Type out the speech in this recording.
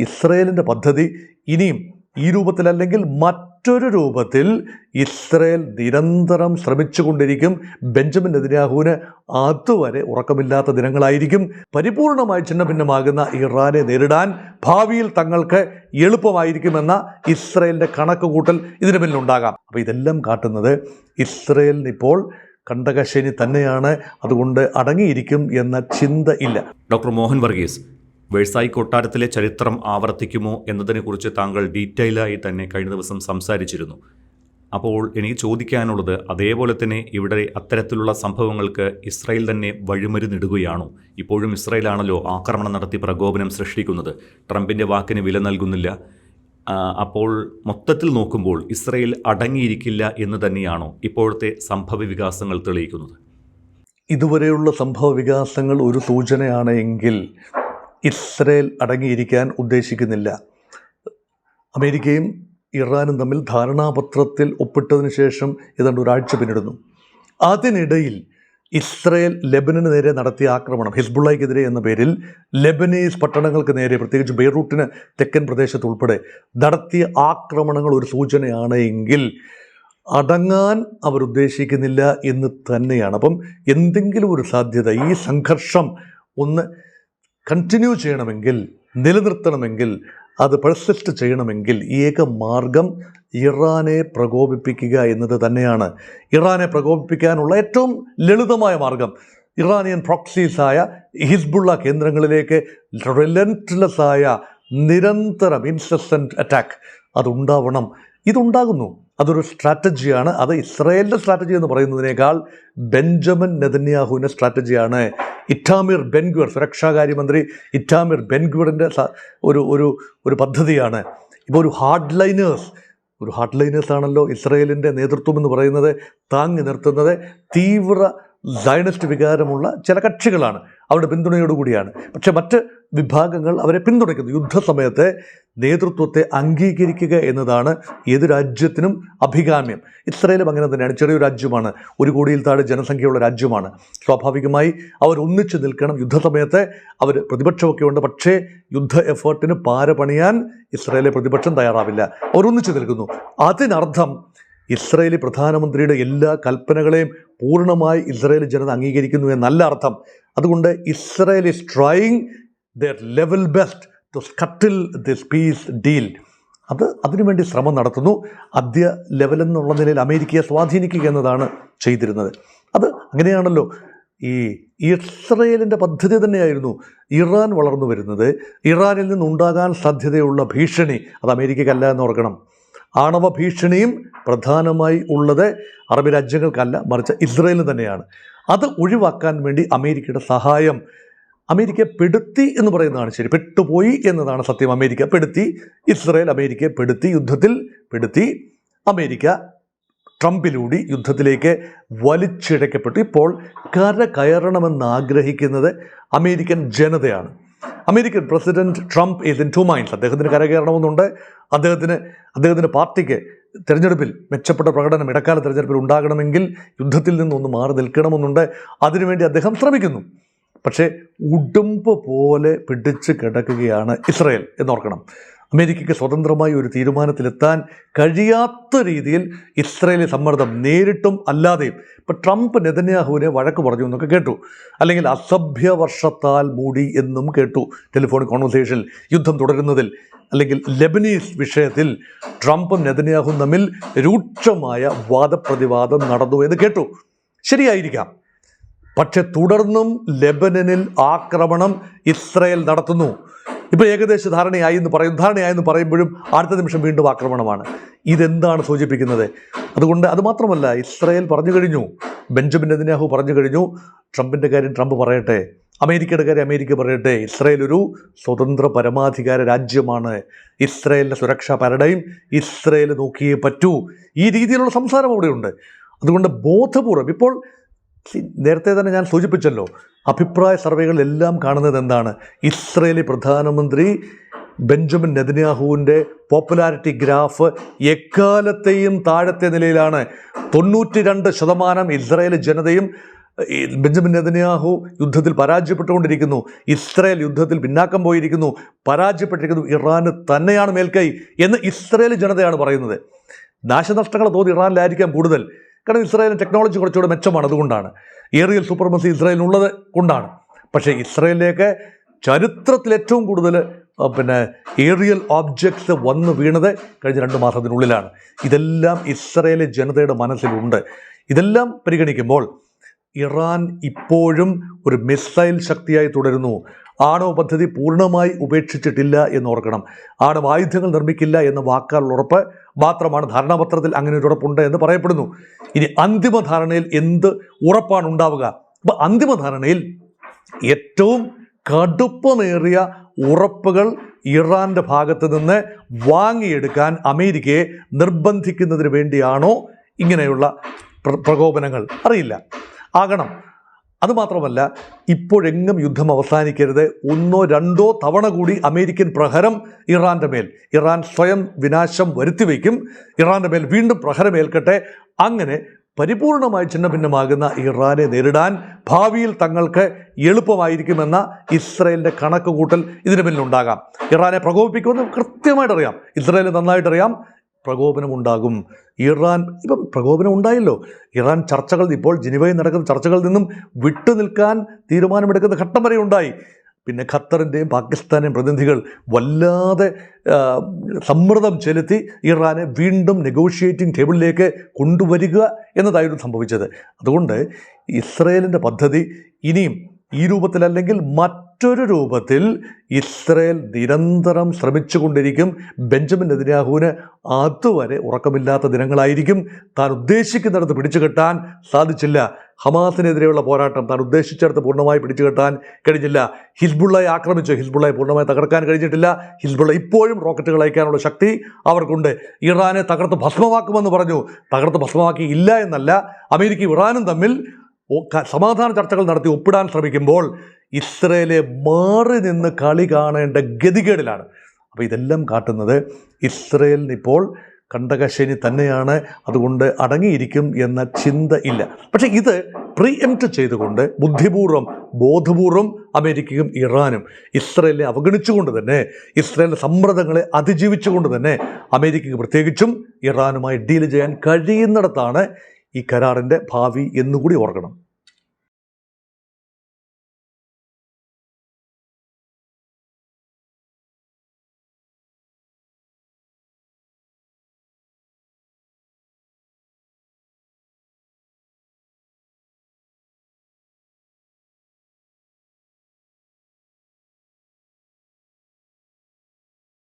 ഇസ്രയേലിൻ്റെ പദ്ധതി ഇനിയും ഈ രൂപത്തിലല്ലെങ്കിൽ മറ്റൊരു രൂപത്തിൽ ഇസ്രയേൽ നിരന്തരം ശ്രമിച്ചുകൊണ്ടിരിക്കും. ബെഞ്ചമിൻ നെതന്യാഹുവിന് അതുവരെ ഉറക്കമില്ലാത്ത ദിനങ്ങളായിരിക്കും. പരിപൂർണമായി ഛിന്നഭിന്നമാകുന്ന ഇറാനെ നേരിടാൻ ഭാവിയിൽ തങ്ങൾക്ക് എളുപ്പമായിരിക്കുമെന്ന ഇസ്രയേലിൻ്റെ കണക്കുകൂട്ടൽ ഇതിന് പിന്നിലുണ്ടാകാം. അപ്പോൾ ഇതെല്ലാം കാട്ടുന്നത് ഇസ്രയേലിന് ഇപ്പോൾ കണ്ടകശനി തന്നെയാണ്. അതുകൊണ്ട് അടങ്ങിയിരിക്കും എന്ന ചിന്ത ഇല്ല. ഡോക്ടർ മോഹൻ വർഗീസ്, വേഴ്സായി കൊട്ടാരത്തിലെ ചരിത്രം ആവർത്തിക്കുമോ എന്നതിനെക്കുറിച്ച് താങ്കൾ ഡീറ്റെയിലായി തന്നെ കഴിഞ്ഞ ദിവസം സംസാരിച്ചിരുന്നു. അപ്പോൾ എനിക്ക് ചോദിക്കാനുള്ളത്, അതേപോലെ തന്നെ ഇവിടെ അത്തരത്തിലുള്ള സംഭവങ്ങൾക്ക് ഇസ്രായേൽ തന്നെ വഴിമരുന്നിടുകയാണോ? ഇപ്പോഴും ഇസ്രായേലാണല്ലോ ആക്രമണം നടത്തി പ്രകോപനം സൃഷ്ടിക്കുന്നത്. ട്രംപിൻ്റെ വാക്കിന് വില നൽകുന്നില്ല. അപ്പോൾ മൊത്തത്തിൽ നോക്കുമ്പോൾ ഇസ്രായേൽ അടങ്ങിയിരിക്കില്ല എന്ന് തന്നെയാണോ ഇപ്പോഴത്തെ സംഭവ വികാസങ്ങൾ തെളിയിക്കുന്നത്? ഇതുവരെയുള്ള സംഭവ വികാസങ്ങൾ ഒരു സൂചനയാണ് എങ്കിൽ ഇസ്രയേൽ അടങ്ങിയിരിക്കാൻ ഉദ്ദേശിക്കുന്നില്ല. അമേരിക്കയും ഇറാനും തമ്മിൽ ധാരണാപത്രത്തിൽ ഒപ്പിട്ടതിന് ശേഷം ഏതാണ്ട് ഒരാഴ്ച പിന്നിടുന്നു. അതിനിടയിൽ ഇസ്രയേൽ ലെബനന് നേരെ നടത്തിയ ആക്രമണം, ഹിസ്ബുള്ളയ്ക്കെതിരെ എന്ന പേരിൽ ലെബനീസ് പട്ടണങ്ങൾക്ക് നേരെ, പ്രത്യേകിച്ച് ബെയ്റൂട്ടിന് തെക്കൻ പ്രദേശത്ത് ഉൾപ്പെടെ നടത്തിയ ആക്രമണങ്ങൾ ഒരു സൂചനയാണ് എങ്കിൽ അടങ്ങാൻ അവരുദ്ദേശിക്കുന്നില്ല എന്ന് തന്നെയാണ്. അപ്പം എന്തെങ്കിലും ഒരു സാധ്യത, ഈ സംഘർഷം ഒന്ന് കണ്ടിന്യൂ ചെയ്യണമെങ്കിൽ, നിലനിർത്തണമെങ്കിൽ, അത് പെർസിസ്റ്റ് ചെയ്യണമെങ്കിൽ ഏക മാർഗം ഇറാനെ പ്രകോപിപ്പിക്കുക എന്നത് തന്നെയാണ്. ഇറാനെ പ്രകോപിപ്പിക്കാനുള്ള ഏറ്റവും ലളിതമായ മാർഗം ഇറാനിയൻ പ്രോക്സീസായ ഹിസ്ബുള്ള കേന്ദ്രങ്ങളിലേക്ക് റിലൻറ്റ്ലെസ്സായ നിരന്തരം ഇൻസെസൻറ്റ് അറ്റാക്ക് അതുണ്ടാവണം. ഇതുണ്ടാകുന്നു. അതൊരു സ്ട്രാറ്റജിയാണ്. അത് ഇസ്രായേലിൻ്റെ സ്ട്രാറ്റജി എന്ന് പറയുന്നതിനേക്കാൾ ബെഞ്ചമിൻ നെതന്യാഹുവിൻ്റെ സ്ട്രാറ്റജിയാണ്. ഇറ്റാമിർ ബെൻഗ്വിർ, സുരക്ഷാകാര്യമന്ത്രി ഇറ്റാമിർ ബെൻഗ്വിറിൻ്റെ ഒരു പദ്ധതിയാണ്. ഇപ്പോൾ ഒരു ഹാർഡ് ലൈനേഴ്സ് ആണല്ലോ ഇസ്രായേലിൻ്റെ നേതൃത്വം എന്ന് പറയുന്നത്. താങ്ങി നിർത്തുന്നത് തീവ്ര സയനിസ്റ്റ് വികാരമുള്ള ചില കക്ഷികളാണ്, അവരുടെ പിന്തുണയോടുകൂടിയാണ്. പക്ഷെ മറ്റ് വിഭാഗങ്ങൾ അവരെ പിന്തുണയ്ക്കുന്നു. യുദ്ധസമയത്തെ നേതൃത്വത്തെ അംഗീകരിക്കുക എന്നതാണ് ഏത് രാജ്യത്തിനും അഭികാമ്യം. ഇസ്രായേലും അങ്ങനെ തന്നെയാണ്. ചെറിയൊരു രാജ്യമാണ്, 1 കോടിയിൽ താഴെ ജനസംഖ്യയുള്ള രാജ്യമാണ്. സ്വാഭാവികമായി അവർ ഒന്നിച്ചു നിൽക്കണം. യുദ്ധസമയത്ത് അവർ പ്രതിപക്ഷമൊക്കെ ഉണ്ട്, പക്ഷേ യുദ്ധ എഫേർട്ടിന് പാര പണിയാൻ ഇസ്രായേലിലെ പ്രതിപക്ഷം തയ്യാറാവില്ല. അവർ ഒന്നിച്ചു നിൽക്കുന്നു. അതിനർത്ഥം ഇസ്രായേലി പ്രധാനമന്ത്രിയുടെ എല്ലാ കൽപ്പനകളെയും പൂർണ്ണമായി ഇസ്രായേലി ജനത അംഗീകരിക്കുന്നു എന്നല്ല അർത്ഥം. അതുകൊണ്ട് Israel is trying their level best to scuttle this peace deal. അതിനുവേണ്ടി ശ്രമം നടത്തുന്നു. ആദ്യ ലെവലെന്നുള്ള നിലയിൽ അമേരിക്കയെ സ്വാധീനിക്കുക എന്നതാണ് ചെയ്തിരുന്നത്. അത് അങ്ങനെയാണല്ലോ. ഈ ഇസ്രായേലിൻ്റെ പദ്ധതി തന്നെയായിരുന്നു ഇറാൻ വളർന്നു വരുന്നത്. ഇറാനിൽ നിന്നുണ്ടാകാൻ സാധ്യതയുള്ള ഭീഷണി അത് അമേരിക്കയ്ക്കല്ല എന്നോർക്കണം. ആണവ ഭീഷണിയും പ്രധാനമായി ഉള്ളത് അറബ് രാജ്യങ്ങൾക്കല്ല, മറിച്ച് ഇസ്രായേലിന് തന്നെയാണ്. അത് ഒഴിവാക്കാൻ വേണ്ടി അമേരിക്കയുടെ സഹായം, അമേരിക്ക പെടുത്തി എന്ന് പറയുന്നതാണ് ശരി, പെട്ടുപോയി എന്നതാണ് സത്യം. അമേരിക്ക പെടുത്തി, ഇസ്രായേൽ അമേരിക്കയെ പെടുത്തി, യുദ്ധത്തിൽ പെടുത്തി. അമേരിക്ക ട്രംപിലൂടെ യുദ്ധത്തിലേക്ക് വലിച്ചിഴക്കപ്പെട്ടു. ഇപ്പോൾ കയറണമെന്ന് ആഗ്രഹിക്കുന്നത് അമേരിക്കൻ ജനതയാണ്. American president Trump is in 2 minds. അദ്ദേഹത്തിന് കരകയറണമെന്നുണ്ട്. അദ്ദേഹത്തിൻ്റെ പാർട്ടിക്ക് തിരഞ്ഞെടുപ്പിൽ മെച്ചപ്പെട്ട പ്രകടനം ഇടക്കാല തിരഞ്ഞെടുപ്പിൽ ഉണ്ടാകണമെങ്കിൽ യുദ്ധത്തിൽ നിന്നൊന്ന് മാറി നിൽക്കണമെന്നുണ്ട്. അതിനുവേണ്ടി അദ്ദേഹം ശ്രമിക്കുന്നു. പക്ഷേ ഉടുമ്പ് പോലെ പിടിച്ച് കിടക്കുകയാണ് ഇസ്രായേൽ എന്നോർക്കണം. അമേരിക്കയ്ക്ക് സ്വതന്ത്രമായി ഒരു തീരുമാനത്തിലെത്താൻ കഴിയാത്ത രീതിയിൽ ഇസ്രായേലി സമ്മർദ്ദം നേരിട്ടും അല്ലാതെയും. ഇപ്പം ട്രംപ് നെതന്യാഹുവിനെ വഴക്ക് പറഞ്ഞു എന്നൊക്കെ കേട്ടു, അല്ലെങ്കിൽ അസഭ്യവർഷത്താൽ മൂടി എന്നും കേട്ടു ടെലിഫോൺ കോൺവെർസേഷനിൽ. യുദ്ധം തുടരുന്നതിൽ അല്ലെങ്കിൽ ലെബനീസ് വിഷയത്തിൽ ട്രംപും നെതന്യാഹുവും തമ്മിൽ രൂക്ഷമായ വാദപ്രതിവാദം നടന്നു എന്ന് കേട്ടു. ശരിയായിരിക്കാം. പക്ഷെ തുടർന്നും ലെബനനിൽ ആക്രമണം ഇസ്രായേൽ നടത്തുന്നു. ഇപ്പോൾ ഏകദേശ ധാരണയായെന്ന് പറയുമ്പോഴും അടുത്ത നിമിഷം വീണ്ടും ആക്രമണമാണ്. ഇതെന്താണ് സൂചിപ്പിക്കുന്നത്? അതുകൊണ്ട് അതുമാത്രമല്ല, ഇസ്രായേൽ പറഞ്ഞു കഴിഞ്ഞു, ബെഞ്ചമിൻ നെതന്യാഹു പറഞ്ഞു കഴിഞ്ഞു, ട്രംപിൻ്റെ കാര്യം ട്രംപ് പറയട്ടെ, അമേരിക്കയുടെ കാര്യം അമേരിക്ക പറയട്ടെ, ഇസ്രായേൽ ഒരു സ്വതന്ത്ര പരമാധികാര രാജ്യമാണ്. ഇസ്രായേലിൻ്റെ സുരക്ഷാ പാരഡൈം ഇസ്രായേൽ നോക്കിയേ പറ്റൂ. ഈ രീതിയിലുള്ള സംസാരം അവിടെയുണ്ട്. അതുകൊണ്ട് ബോധപൂർവം ഇപ്പോൾ നേരത്തെ തന്നെ ഞാൻ സൂചിപ്പിച്ചല്ലോ, അഭിപ്രായ സർവേകളിലെല്ലാം കാണുന്നത് എന്താണ്? ഇസ്രായേലി പ്രധാനമന്ത്രി ബെഞ്ചമിൻ നെതന്യാഹുവിൻ്റെ പോപ്പുലാരിറ്റി ഗ്രാഫ് എക്കാലത്തെയും താഴത്തെ നിലയിലാണ്. 92% ഇസ്രായേലി ജനതയും ബെഞ്ചമിൻ നെതന്യാഹു യുദ്ധത്തിൽ പരാജയപ്പെട്ടുകൊണ്ടിരിക്കുന്നു, ഇസ്രായേൽ യുദ്ധത്തിൽ പിന്നാക്കം പോയിരിക്കുന്നു, പരാജയപ്പെട്ടിരിക്കുന്നു, ഇറാന് തന്നെയാണ് മേൽക്കൈ എന്ന് ഇസ്രായേൽ ജനതയാണ് പറയുന്നത്. നാശനഷ്ടങ്ങൾ തോന്നി ഇറാനിലായിരിക്കാം കൂടുതൽ, കാരണം ഇസ്രായേലിന് ടെക്നോളജി കുറച്ചുകൂടെ മെച്ചമാണ്, അതുകൊണ്ടാണ്. ഏറിയൽ സൂപ്പർമസി ഇസ്രായേലിനുള്ളത് കൊണ്ടാണ്. പക്ഷേ ഇസ്രായേലിലേക്ക് ചരിത്രത്തിൽ ഏറ്റവും കൂടുതൽ ഏറിയൽ ഓബ്ജക്ട്സ് വന്നു വീണത് കഴിഞ്ഞ 2 മാസത്തിനുള്ളിലാണ്. ഇതെല്ലാം ഇസ്രായേലി ജനതയുടെ മനസ്സിലുണ്ട്. ഇതെല്ലാം പരിഗണിക്കുമ്പോൾ ഇറാൻ ഇപ്പോഴും ഒരു മിസൈൽ ശക്തിയായി തുടരുന്നു. ആണവ പദ്ധതി പൂർണ്ണമായി ഉപേക്ഷിച്ചിട്ടില്ല എന്നോർക്കണം. ആണവായുധങ്ങൾ നിർമ്മിക്കില്ല എന്ന വാക്കാലുള്ള ഉറപ്പ് മാത്രമാണ് ധാരണാപത്രത്തിൽ, അങ്ങനെ ഒരു ഉറപ്പുണ്ട് എന്ന് പറയപ്പെടുന്നു. ഇനി അന്തിമ ധാരണയിൽ എന്ത് ഉറപ്പാണ് ഉണ്ടാവുക? അപ്പോൾ അന്തിമ ധാരണയിൽ ഏറ്റവും കടുപ്പമേറിയ ഉറപ്പുകൾ ഇറാൻ്റെ ഭാഗത്ത് നിന്ന് വാങ്ങിയെടുക്കാൻ അമേരിക്കയെ നിർബന്ധിക്കുന്നതിന് വേണ്ടിയാണോ ഇങ്ങനെയുള്ള പ്രകോപനങ്ങൾ? അറിയില്ല, ആകണം. അതുമാത്രമല്ല, ഇപ്പോഴെങ്ങും യുദ്ധം അവസാനിക്കരുത്. 1-2 തവണ കൂടി അമേരിക്കൻ പ്രഹരം ഇറാൻ്റെ മേൽ, ഇറാൻ സ്വയം വിനാശം വരുത്തിവെക്കും, ഇറാൻ്റെ മേൽ വീണ്ടും പ്രഹരമേൽക്കട്ടെ. അങ്ങനെ പരിപൂർണമായി ഛിന്നഭിന്നമാകുന്ന ഇറാനെ നേരിടാൻ ഭാവിയിൽ തങ്ങൾക്ക് എളുപ്പമായിരിക്കുമെന്ന ഇസ്രായേലിൻ്റെ കണക്ക് കൂട്ടൽ ഇതിന് പിന്നിലുണ്ടാകാം. ഇറാനെ പ്രകോപിപ്പിക്കുമെന്ന് കൃത്യമായിട്ടറിയാം, ഇസ്രായേലിന് നന്നായിട്ടറിയാം. പ്രകോപനമുണ്ടാകും. ഇപ്പം പ്രകോപനം ഉണ്ടായല്ലോ. ഇറാൻ ചർച്ചകൾ, ഇപ്പോൾ ജനീവയിൽ നടക്കുന്ന ചർച്ചകളിൽ നിന്നും വിട്ടുനിൽക്കാൻ തീരുമാനമെടുക്കുന്ന ഘട്ടം വരെ ഉണ്ടായി. പിന്നെ ഖത്തറിൻ്റെയും പാകിസ്ഥാൻ്റെയും പ്രതിനിധികൾ വല്ലാതെ സമ്മർദ്ദം ചെലുത്തി ഇറാനെ വീണ്ടും നെഗോഷിയേറ്റിംഗ് ടേബിളിലേക്ക് കൊണ്ടുവരിക എന്നതായിരുന്നു സംഭവിച്ചത്. അതുകൊണ്ട് ഇസ്രായേലിൻ്റെ പദ്ധതി ഇനിയും ഈ രൂപത്തിലല്ലെങ്കിൽ മറ്റൊരു രൂപത്തിൽ ഇസ്രായേൽ നിരന്തരം ശ്രമിച്ചുകൊണ്ടിരിക്കും. ബെഞ്ചമിൻ നെതന്യാഹുവിന് അതുവരെ ഉറക്കമില്ലാത്ത ദിനങ്ങളായിരിക്കും. താൻ ഉദ്ദേശിക്കുന്നിടത്ത് പിടിച്ചുകെട്ടാൻ സാധിച്ചില്ല. ഹമാസിനെതിരെയുള്ള പോരാട്ടം താൻ ഉദ്ദേശിച്ചിടത്ത് പൂർണ്ണമായി പിടിച്ചുകെട്ടാൻ കഴിഞ്ഞില്ല. ഹിസ്ബുള്ളയെ ആക്രമിച്ചു, ഹിസ്ബുള്ളയെ പൂർണ്ണമായി തകർക്കാൻ കഴിഞ്ഞിട്ടില്ല. ഹിസ്ബുള്ള ഇപ്പോഴും റോക്കറ്റുകൾ അയക്കാനുള്ള ശക്തി അവർക്കുണ്ട്. ഇറാനെ തകർത്ത് ഭസ്മമാക്കുമെന്ന് പറഞ്ഞു, തകർത്ത് ഭസ്മമാക്കി ഇല്ല എന്നല്ല. അമേരിക്കയും ഇറാനും തമ്മിൽ സമാധാന ചർച്ചകൾ നടത്തി ഒപ്പിടാൻ ശ്രമിക്കുമ്പോൾ ഇസ്രായേലെ മാറി നിന്ന് കളി കാണേണ്ട ഗതികേടിലാണ്. അപ്പോൾ ഇതെല്ലാം കാട്ടുന്നത് ഇസ്രായേലിന് ഇപ്പോൾ കണ്ടകശനി തന്നെയാണ്. അതുകൊണ്ട് അടങ്ങിയിരിക്കും എന്ന ചിന്ത ഇല്ല. പക്ഷേ ഇത് പ്രീഎംപ്റ്റ് ചെയ്തുകൊണ്ട് ബുദ്ധിപൂർവ്വം ബോധപൂർവം അമേരിക്കയും ഇറാനും ഇസ്രായേലിനെ അവഗണിച്ചുകൊണ്ട് തന്നെ, ഇസ്രായേലിൻ്റെ സമ്മർദ്ദങ്ങളെ അതിജീവിച്ചുകൊണ്ട് തന്നെ അമേരിക്കയ്ക്ക് പ്രത്യേകിച്ചും ഇറാനുമായി ഡീൽ ചെയ്യാൻ കഴിയുന്നിടത്താണ് ഈ കരാറിൻ്റെ ഭാവി എന്നുകൂടി ഓർക്കണം.